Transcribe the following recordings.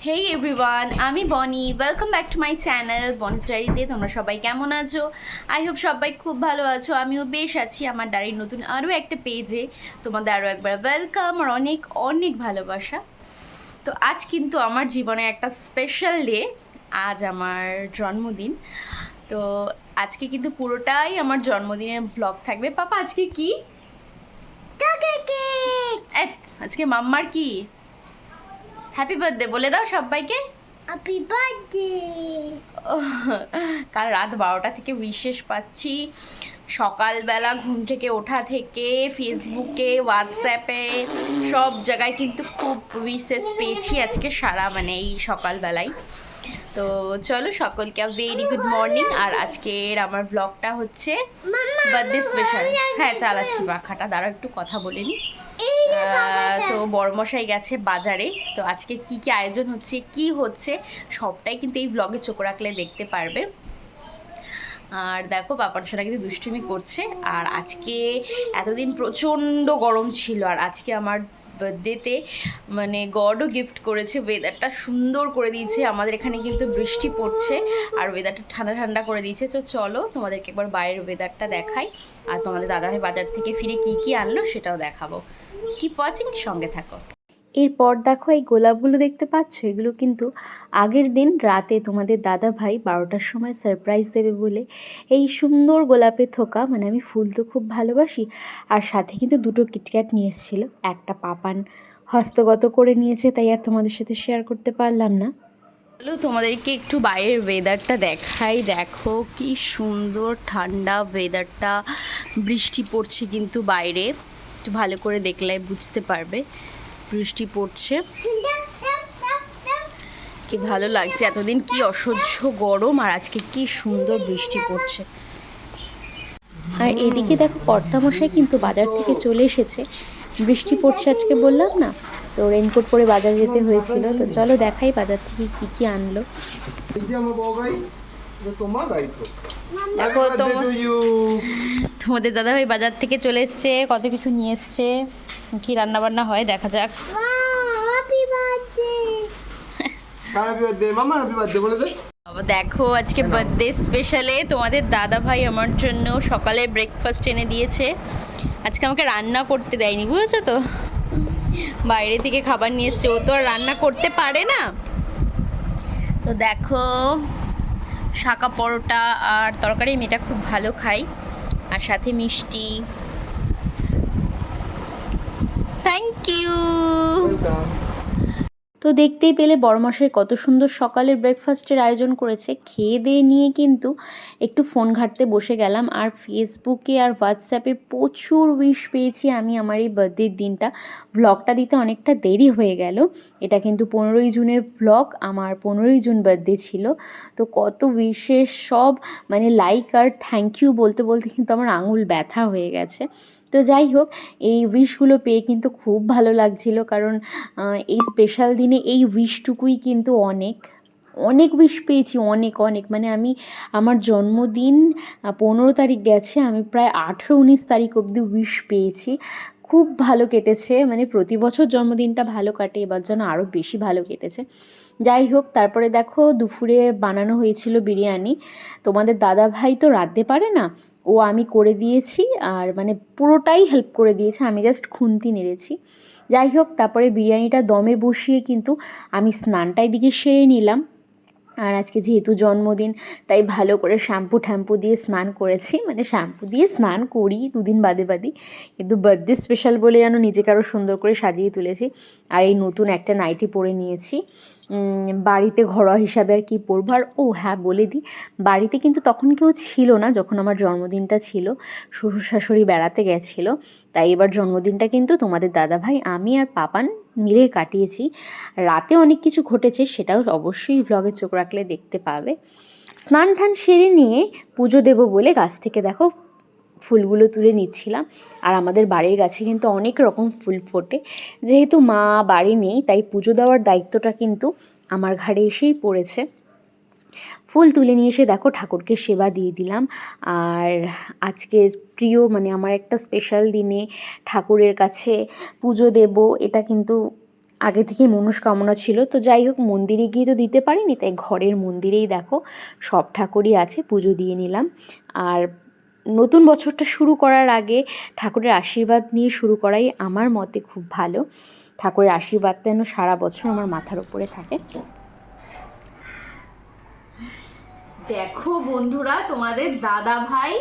হেই everyone, আমি Boni. Welcome back to my channel Boni's ডায়েরিতে। তোমরা সবাই কেমন আছো? আই হোপ সবাই খুব ভালো আছো। আমিও বেশ আছি। আমার ডায়েরির নতুন আরও একটা পেজে তোমাদের আরও একবার ওয়েলকাম আর অনেক অনেক ভালোবাসা। তো আজ কিন্তু আমার জীবনে একটা স্পেশাল ডে। আজ আমার জন্মদিন। তো আজকে কিন্তু পুরোটাই আমার জন্মদিনের ব্লগ থাকবে। পাপা আজকে কি? আজকে মাম্মার কি? হ্যাপি বার্থডে বলে দাও সবাইকে। Happy birthday. কাল রাত 12টা থেকে উইশেস পাচ্ছি। সকালবেলা ঘুম থেকে ওঠা থেকে ফেসবুকে, হোয়াটসঅ্যাপে সব জায়গায় কিন্তু খুব উইশেস পেয়েছি আজকে সারা এই সকালবেলায়। তো চলো সকলকে ভেরি গুড মর্নিং। আর আজকের আমার ব্লগটা হচ্ছে বার্থডে স্পেশাল। হ্যাঁ চালাচ্ছি পাখাটা, দাঁড়াও একটু কথা বলে নি। তো বড়মশাই গেছে বাজারে। তো আজকে কি কি আয়োজন হচ্ছে, কি হচ্ছে সবটাই কিন্তু এই ব্লগে চোখ রাখলে দেখতে পারবে। আর দেখো বাবার সোনা কিন্তু দুষ্টুমি করছে। আর আজকে এতদিন প্রচণ্ড গরম ছিল, আর আজকে আমার বার্থডেতে গডও গিফট করেছে। ওয়েদারটা সুন্দর করে দিয়েছে। আমাদের এখানে কিন্তু বৃষ্টি পড়ছে আর ওয়েদারটা ঠান্ডা ঠান্ডা করে দিয়েছে। তো চলো তোমাদেরকে একবার বাইরের ওয়েদারটা দেখাই, আর তোমাদের দাদাভাই বাজার থেকে ফিরে কি কি আনলো সেটাও দেখাবো। কিপ ওয়াচিং, সঙ্গে থাকো। এরপর দেখো এই গোলাপগুলো দেখতে পাচ্ছ, এগুলো কিন্তু আগের দিন রাতে তোমাদের দাদা ভাই 12টার সময় সারপ্রাইজ দেবে বলে এই সুন্দর গোলাপের থোকা, আমি ফুল তো খুব ভালোবাসি, আর সাথে কিন্তু দুটো কিটক্যাট নিয়ে এসেছিলো। একটা পাপান হস্তগত করে নিয়েছে, তাই আর তোমাদের সাথে শেয়ার করতে পারলাম না। চলো তোমাদেরকে একটু বাইরের ওয়েদারটা দেখাই। দেখো কি সুন্দর ঠান্ডা ওয়েদারটা, বৃষ্টি পড়ছে কিন্তু বাইরে, একটু ভালো করে দেখলে বুঝতে পারবে বৃষ্টি পড়ছে। কি ভালো লাগছে, এতদিন কি অসহ্য গরম আর আজকে কি সুন্দর বৃষ্টি পড়ছে। আর এদিকে দেখো কর্তামশাই কিন্তু বাজার থেকে চলে এসেছে। বৃষ্টি পড়ছে আজকে বললাম না, তো রেনকোট পরে বাজার যেতে হয়েছিল। তো চলো দেখাই বাজার থেকে কি কি আনলো। দেখো তোমাদের দাদাভাই বাজার থেকে চলে এসছে, কত কিছু নিয়ে এসছে। কি রান্না বান্না হয় দেখা যাক। Happy birthday. হ্যাপি বার্থডে মামা, হ্যাপি বার্থডে বলে দে। দেখো আজকে বার্থডে স্পেশালে তোমাদের দাদা ভাই আমার জন্য সকালে ব্রেকফাস্ট এনে দিয়েছে। আজকে আমাকে রান্না করতে দেয়নি, বুঝেছো তো, বাইরে থেকে খাবার নিয়ে এসছে। ও তো আর রান্না করতে পারে না। তো দেখো শাকা পরোটা আর তরকারি, মেয়েটা খুব ভালো খাই, আর সাথে মিষ্টি। Thank you. তো দেখতেই পেলে বড়মশাই কত সুন্দর সকালের ব্রেকফাস্টের আয়োজন করেছে। খেয়ে দিয়ে নিয়ে কিন্তু একটু ফোন ঘাঁটতে বসে গেলাম, আর ফেসবুকে আর হোয়াটসঅ্যাপে প্রচুর উইশ পেয়েছি আমি আমার এই বার্থডের দিনটা। ভ্লগটা দিতে অনেকটা দেরি হয়ে গেল। এটা কিন্তু 15ই জুনের ভ্লগ, আমার 15ই জুন বার্থডে ছিল। তো কত উইশেস সব লাইক আর থ্যাংক ইউ বলতে বলতে কিন্তু আমার আঙুল ব্যথা হয়ে গেছে। তো যাই হোক, এই উইশগুলো পেয়ে কিন্তু খুব ভালো লাগছিল, কারণ এই স্পেশাল দিনে এই উইশটুকুই কিন্তু অনেক অনেক উইশ পেয়েছি, অনেক অনেক। আমি আমার জন্মদিন 15 তারিখ গেছে, আমি প্রায় 18-19 তারিখ অবধি উইশ পেয়েছি। খুব ভালো কেটেছে, প্রতি বছর জন্মদিনটা ভালো কাটে, এবার যেন আরও বেশি ভালো কেটেছে। যাই হোক, তারপরে দেখো দুপুরে বানানো হয়েছিল বিরিয়ানি। তোমাদের দাদা ভাই তো রাঁধতে পারে না, ও আমি করে দিয়েছি, আর পুরোটাই হেল্প করে দিয়েছে, আমি জাস্ট খুন্তি নেড়েছি। যাই হোক, তারপরে বিরিয়ানিটা দমে বসিয়ে কিন্তু আমি স্নানটা এদিকে সেরে নিলাম। আর আজকে যেহেতু জন্মদিন, তাই ভালো করে শ্যাম্পু দিয়ে স্নান করেছি। শ্যাম্পু দিয়ে স্নান করি দুদিন বাদে বাদে, কিন্তু বার্থডে স্পেশাল বলে যেন নিজেকে আরও সুন্দর করে সাজিয়ে তুলেছি। আর এই নতুন একটা নাইটি পরে নিয়েছি। বাড়িতে ঘরোয়া হিসাবে আর কি পরবো। আর ও হ্যাঁ বলে দিই, বাড়িতে কিন্তু তখন কেউ ছিল না যখন আমার জন্মদিনটা ছিল, শ্বশুর শাশুড়ি বেড়াতে গেছিলো। তাই এবার জন্মদিনটা কিন্তু তোমাদের দাদাভাই, আমি আর পাপান মিলে কাটিয়েছি। রাতে অনেক কিছু ঘটেছে, সেটাও অবশ্যই ভ্লগে চোখ রাখলে দেখতে পাবে। স্নান টান সেরে নিয়ে পুজো দেবো বলে গাছ থেকে দেখো ফুলগুলো তুলে নিচ্ছিলাম। আর আমাদের বাড়ির গাছে কিন্তু অনেক রকম ফুল ফোটে। যেহেতু মা বাড়ি নেই, তাই পুজো দেওয়ার দায়িত্বটা কিন্তু আমার ঘাড়ে এসেই পড়েছে। ফুল তুলে নিয়ে এসে দেখো ঠাকুরকে সেবা দিয়ে দিলাম। আর আজকের প্রিয় আমার একটা স্পেশাল দিনে ঠাকুরের কাছে পুজো দেব, এটা কিন্তু আগে থেকে মনস্কামনা ছিল, তো যাই হোক মন্দিরে গিয়ে তো দিতে পারিনি, তাই ঘরের মন্দিরেই দেখো সব ঠাকুরই আছে, পুজো দিয়ে নিলাম। আর নতুন বছরটা শুরু করার আগে ঠাকুরের আশীর্বাদ নিয়ে শুরু করাই আমার মতে খুব ভালো। ঠাকুরের আশীর্বাদটা যেন সারা বছর আমার মাথার উপরে থাকে। দেখো বন্ধুরা, তোমাদের দাদা ভাই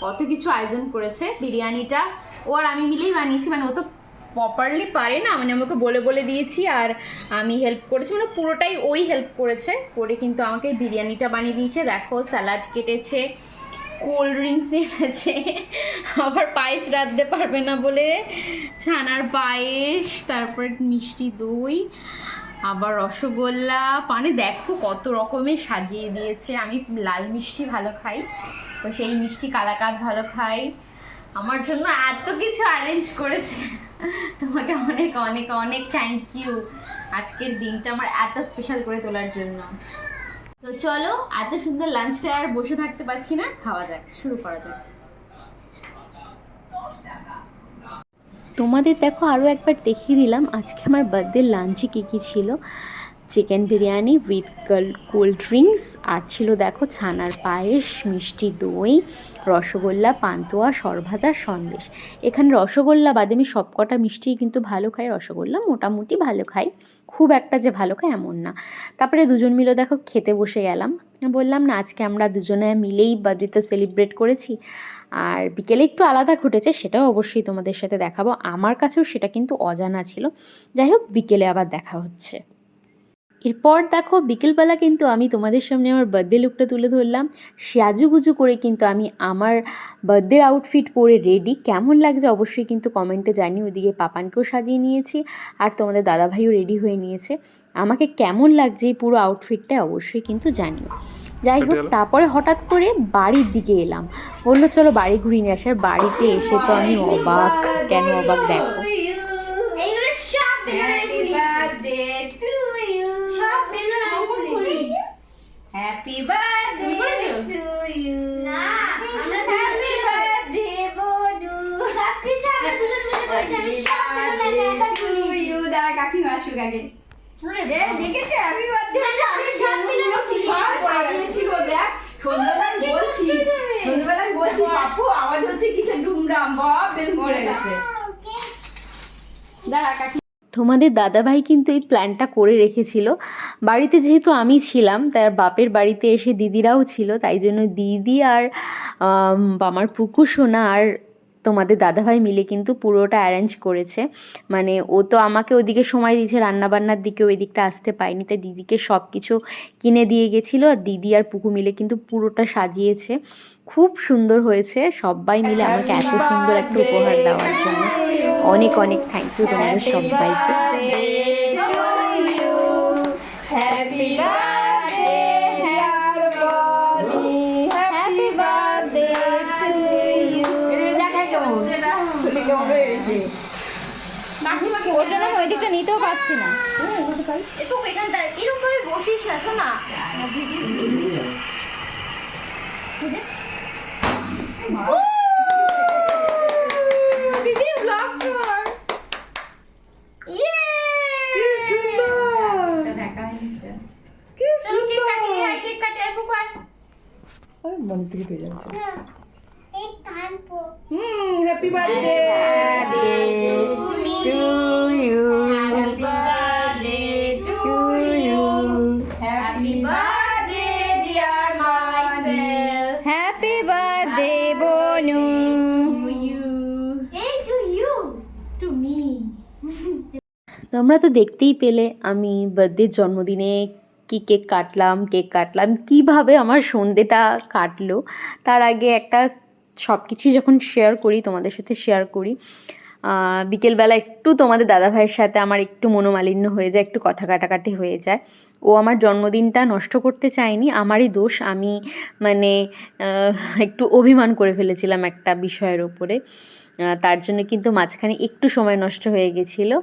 কত কিছু আয়োজন করেছে। বিরিয়ানিটা ও আর আমি মিলেই বানিয়েছি, মানে ও তো প্রপারলি পারে না, মানে আমাকে বলে বলে দিয়েছি আর আমি হেল্প করেছি, মানে পুরোটাই ওই হেল্প করেছে করে কিন্তু আমাকে বিরিয়ানিটা বানিয়ে দিয়েছে। দেখো স্যালাড কেটেছে, কোল্ড ড্রিঙ্কস এনেছে, আবার পায়েস রাঁধতে পারবে না বলে ছানার পায়েস, তারপর মিষ্টি দই, আবার রসগোল্লা, মানে দেখো কত রকমের সাজিয়ে দিয়েছে। আমি লাল মিষ্টি ভালো খাই, তো সেই মিষ্টি কালাকাঁদ ভালো খাই। আমার জন্য এত কিছু অ্যারেঞ্জ করেছে, তোমাকে অনেক অনেক অনেক থ্যাংক ইউ আজকের দিনটা আমার এত স্পেশাল করে তোলার জন্য। তো চলো, এত সুন্দর লাঞ্চটা আর বসে থাকতে পারছি না, খাওয়া যাক, শুরু করা যাক। তোমাদের দেখো আরও একবার দেখিয়ে দিলাম আজকে আমার বার্থডে লাঞ্চে কী কী ছিল। Chicken biryani with cold drinks, আর ছিল দেখো ছানার পায়েস, মিষ্টি দই, রসগোল্লা, পান্তুয়া, সরভাজা, সন্দেশ। এখানে রসগোল্লা বাদে আমি সবকটা মিষ্টিই কিন্তু ভালো খাই, রসগোল্লা মোটামুটি ভালো খাই, খুব একটা যে ভালো খাই এমন না। তারপরে দুজন মিলে দেখো খেতে বসে গেলাম। বললাম না আজকে আমরা দুজনে মিলেই বার্থডেটা সেলিব্রেট করেছি। আর বিকেলে একটু আলাদা ঘটেছে, সেটাও অবশ্যই তোমাদের সাথে দেখাবো, আমার কাছেও সেটা কিন্তু অজানা ছিল। যাই হোক, বিকেলে আবার দেখা হচ্ছে। এরপর দেখো বিকেলবেলা কিন্তু আমি তোমাদের সামনে আমার বার্থডে লুকটা তুলে ধরলাম। সাজুগুজু করে কিন্তু আমি আমার বার্থডে আউটফিট পরে রেডি। কেমন লাগছে অবশ্যই কিন্তু কমেন্টে জানি। ওইদিকে পাপানকেও সাজিয়ে নিয়েছি আর তোমাদের দাদাভাইও রেডি হয়ে নিয়েছে। আমাকে কেমন লাগছে এই পুরো আউটফিটটা অবশ্যই কিন্তু জানিও। যাই হোক, তারপরে হঠাৎ করে বাড়ির দিকে এলাম, বললো চলো বাড়ি ঘুরিয়ে নিয়ে আসে। আর বাড়িতে এসে তো আমি অবাক, কেন অবাক দেখো। এইগুলো সব হ্যাপি বার্থডে তুমি করেছো? না, আমরা হ্যাপি বার্থডে বনু সবকিছু আমরা দুজন মিলে করেছি। আমি সব বেলুন একা দাঁড়া কাকিমা আসুক আগে। দেখেছো হ্যাপি বার্থডে আমি সব বেলুন সাজিয়েছিল দেখ। সন্ধ্যাবেলা আমি বলছি বাপু আওয়াজ হচ্ছে কিসের ডুমডাম, বাপ বেলুন পড়ে গেছে। দাঁড়া কাকি। তোমাদের দাদাভাই কিন্তু এই প্ল্যানটা করে রেখেছিল। বাড়িতে যেহেতু আমি ছিলাম, তার বাপের বাড়িতে এসে দিদিরাও ছিল, তাই জন্য দিদি আর আমার পুকু সোনা আর তোমাদের দাদাভাই মিলে কিন্তু পুরোটা অ্যারেঞ্জ করেছে। মানে ও তো আমাকে ওইদিকে সময় দিয়েছে, রান্নাবান্নার দিকে ওই দিকটা আসতে পাইনি, তাই দিদিকে সব কিছু কিনে দিয়ে গেছিলো। আর দিদি আর পুকু মিলে কিন্তু পুরোটা সাজিয়েছে, খুব সুন্দর হয়েছে। সবাই মিলে আমাকে এত সুন্দর একটা উপহার দেওয়ার জন্য অনেক অনেক থ্যাংক ইউ তোমাদের সবাইকে। হ্যাপি বার্থডে ডিয়ার বনি, হ্যাপি বার্থডে টু ইউ। দেখা কেমন খুলে কেমন হয়ে গেছে। ওর জন্য আমি ওই দিকটা নিতেও পারছি না। একটু এখানটা এরকম ভাবে বসিস না, শোনা দিদি ব্লগ কর। কেক কাটি আর পুকু আয়। মন থেকে পেয়ে যাচ্ছে। एक कान को happy birthday to you, Happy birthday to you. Happy birthday dear myself, Happy birthday বনু to you. hey to you To me. তোমরা তো দেখতেই পেলে আমি বার্থডের জন্মদিনে কেক কাটলাম কিভাবে আমার সন্ধেটা কাটলো। তার আগে একটা সব কিছুই যখন শেয়ার করি তোমাদের সাথে শেয়ার করি। বিকেলবেলা একটু তোমাদের দাদাভাইয়ের সাথে আমার একটু মনোমালিন্য হয়ে যায়, একটু কথা কাটাকাটি হয়ে যায়। ও আমার জন্মদিনটা নষ্ট করতে চায়নি, আমারই দোষ। আমি মানে একটু অভিমান করে ফেলেছিলাম একটা বিষয়ের ওপরে। তার জন্য কিন্তু মাঝখানে একটু সময় নষ্ট হয়ে গেছিলো,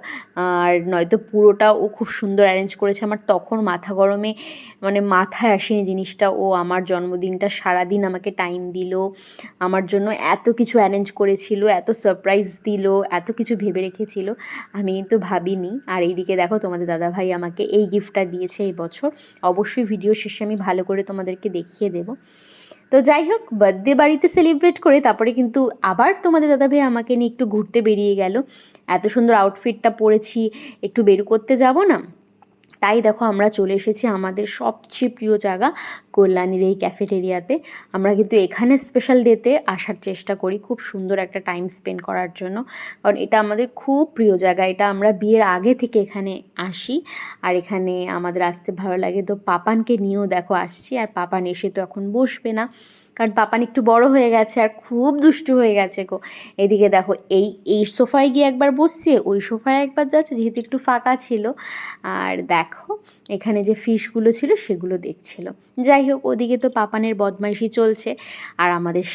আর নয়তো পুরোটা ও খুব সুন্দর অ্যারেঞ্জ করেছে। আমার তখন মাথা গরমে মানে মাথায় আসেনি জিনিসটা। ও আমার জন্মদিনটা সারাদিন আমাকে টাইম দিল, আমার জন্য এত কিছু অ্যারেঞ্জ করেছিল, এত সারপ্রাইজ দিল, এত কিছু ভেবে রেখেছিল, আমি কিন্তু ভাবিনি। আর এইদিকে দেখো তোমাদের দাদাভাই আমাকে এই গিফটটা দিয়েছে এই বছর। অবশ্যই ভিডিও শেষে আমি ভালো করে তোমাদেরকে দেখিয়ে দেবো। তো যাই হোক, বার্থডে বাড়িতে সেলিব্রেট করে তারপরে কিন্তু আবার তোমাদের দাদাভাই আমাকে নিয়ে একটু ঘুরতে বেরিয়ে গেল। এত সুন্দর আউটফিটটা পরেছি, একটু বের করতে যাব না? তাই দেখো আমরা চলে এসেছি আমাদের সবচেয়ে প্রিয় জায়গা কল্যাণীর এই ক্যাফেটেরিয়াতে। আমরা কিন্তু এখানে স্পেশাল ডেতে আসার চেষ্টা করি খুব সুন্দর একটা টাইম স্পেন্ড করার জন্য, কারণ এটা আমাদের খুব প্রিয় জায়গা। এটা আমরা বিয়ের আগে থেকে এখানে আসি, আর এখানে আমাদের আসতে ভালো লাগে। তো পাপানকে নিয়েও দেখো আসছি, আর পাপান এসে তো এখন বসবে না, কারণ পাপান একটু বড় হয়ে গেছে আর খুব দুষ্টু হয়ে গেছে গো। এদিকে দেখো এই সোফায় গিয়ে একবার বসছে, ওই সোফায় একবার যাচ্ছে, যেহেতু একটু ফাঁকা ছিল। আর দেখো এখানে যে ফিশগুলো ছিল সেগুলো দেখছিল। যাই হোক, ওদিকে তো পাপানের বদমাইশি চলছে। আর আমাদের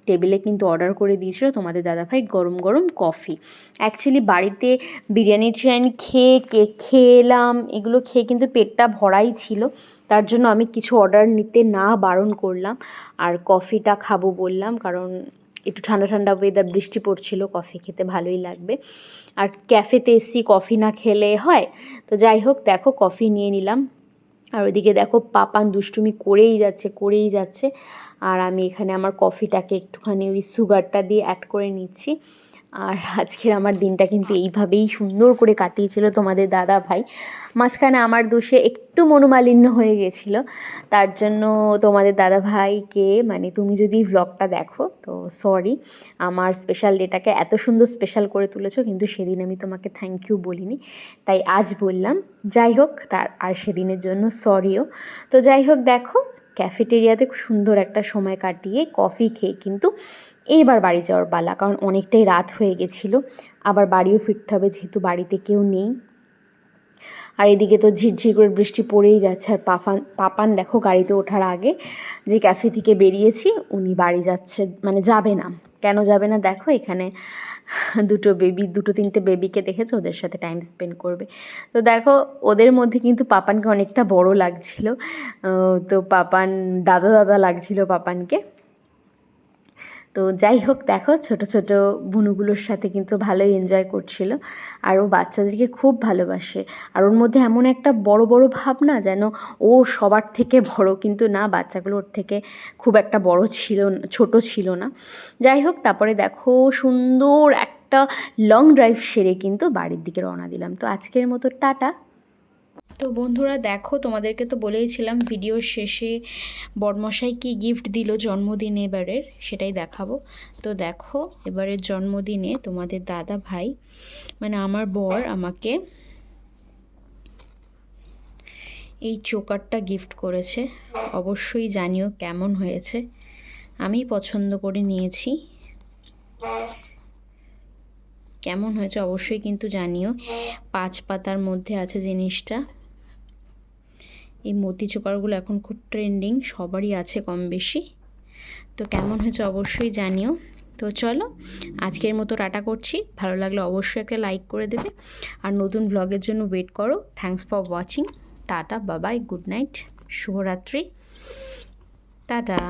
টেবিলে কিন্তু অর্ডার করে দিয়েছিল তোমাদের দাদাভাই গরম গরম কফি। অ্যাকচুয়ালি বাড়িতে বিরিয়ানি টিরিয়ানি খেয়ে কেক খেলাম, এগুলো খেয়ে কিন্তু পেটটা ভরাই ছিল, তার জন্য আমি কিছু অর্ডার নিতে না বারণ করলাম, আর কফিটা খাবো বললাম, কারণ একটু ঠান্ডা ঠান্ডা ওয়েদার, বৃষ্টি পড়ছিল, কফি খেতে ভালোই লাগবে। আর ক্যাফেতে এসি কফি না খেলে হয়? তো যাই হোক, দেখো কফি নিয়ে নিলাম। আর ওইদিকে দেখো পাপান দুষ্টুমি করেই যাচ্ছে। আর আমি এখানে আমার কফিটাকে একটুখানি ওই সুগারটা দিয়ে অ্যাড করে নিচ্ছি। আর আজকের আমার দিনটা কিন্তু এইভাবেই সুন্দর করে কাটিয়েছিল তোমাদের দাদা ভাই। মাঝখানে আমার দোষে একটু মনোমালিন্য হয়ে গেছিলো, তার জন্য তোমাদের দাদা ভাইকে, মানে তুমি যদি ভ্লগটা দেখো তো সরি, আমার স্পেশাল ডেটাকে এত সুন্দর স্পেশাল করে তুলেছো, কিন্তু সেদিন আমি তোমাকে থ্যাংক ইউ বলিনি, তাই আজ বললাম। যাই হোক, আর সেদিনের জন্য সরিও। তো যাই হোক, দেখো ক্যাফেটেরিয়াতে খুব সুন্দর একটা সময় কাটিয়ে কফি খেয়ে কিন্তু এইবার বাড়ি যাওয়ার পালা, কারণ অনেকটাই রাত হয়ে গেছিলো, আবার বাড়িও ফিরতে হবে যেহেতু বাড়িতে কেউ নেই। আর এদিকে তো ঝিরঝির করে বৃষ্টি পড়েই যাচ্ছে। আর পাপান দেখো গাড়িতে ওঠার আগে যে ক্যাফে থেকে বেরিয়েছি, উনি বাড়ি যাচ্ছে, মানে যাবে না। কেন যাবে না? দেখো এখানে দুটো তিনটে বেবিকে দেখেছো, ওদের সাথে টাইম স্পেন্ড করবে। তো দেখো ওদের মধ্যে কিন্তু পাপানকে অনেকটা বড় লাগছিল, তো পাপান দাদা লাগছিল পাপানকে। তো যাই হোক, দেখো ছোট ছোট বুনুগুলোর সাথে কিন্তু ভালোই এনজয় করছিল। আর ও বাচ্চাদেরকে খুব ভালোবাসে, আর ওর মধ্যে এমন একটা বড় বড় ভাব না, যেন ও সবার থেকে বড়, কিন্তু না, বাচ্চাগুলো ওর থেকে খুব একটা বড় ছিল, ছোট ছিল না। যাই হোক, তারপরে দেখো সুন্দর একটা লং ড্রাইভ সেরে কিন্তু বাড়ির দিকে রওনা দিলাম। তো আজকের মতো টাটা। তো বন্ধুরা দেখো, তোমাদেরকে তো বলেইছিলাম ভিডিওর শেষে বড়মশাই কি গিফট দিল জন্মদিনে এবারের, সেটাই দেখাবো। তো দেখো এবারের জন্মদিনে তোমাদের দাদা ভাই, মানে আমার বর, আমাকে এই চোকারটা গিফট করেছে। অবশ্যই জানিও কেমন হয়েছে, আমি পছন্দ করে নিয়েছি। কেমন হয়েছে অবশ্যই কিন্তু জানিও। 5 পাতার মধ্যে আছে জিনিসটা। এই মতি চোকারগুলো এখন খুব ট্রেন্ডিং, সবারই আছে কম বেশি। তো কেমন হয়েছে অবশ্যই জানিও। তো চলো আজকের মতো টাটা করছি। ভালো লাগলে অবশ্যই একটা লাইক করে দেবে, আর নতুন ব্লগের জন্য ওয়েট করো। Thanks for watching. টাটা, বাবাই, গুড নাইট, শুভরাত্রি, টাটা।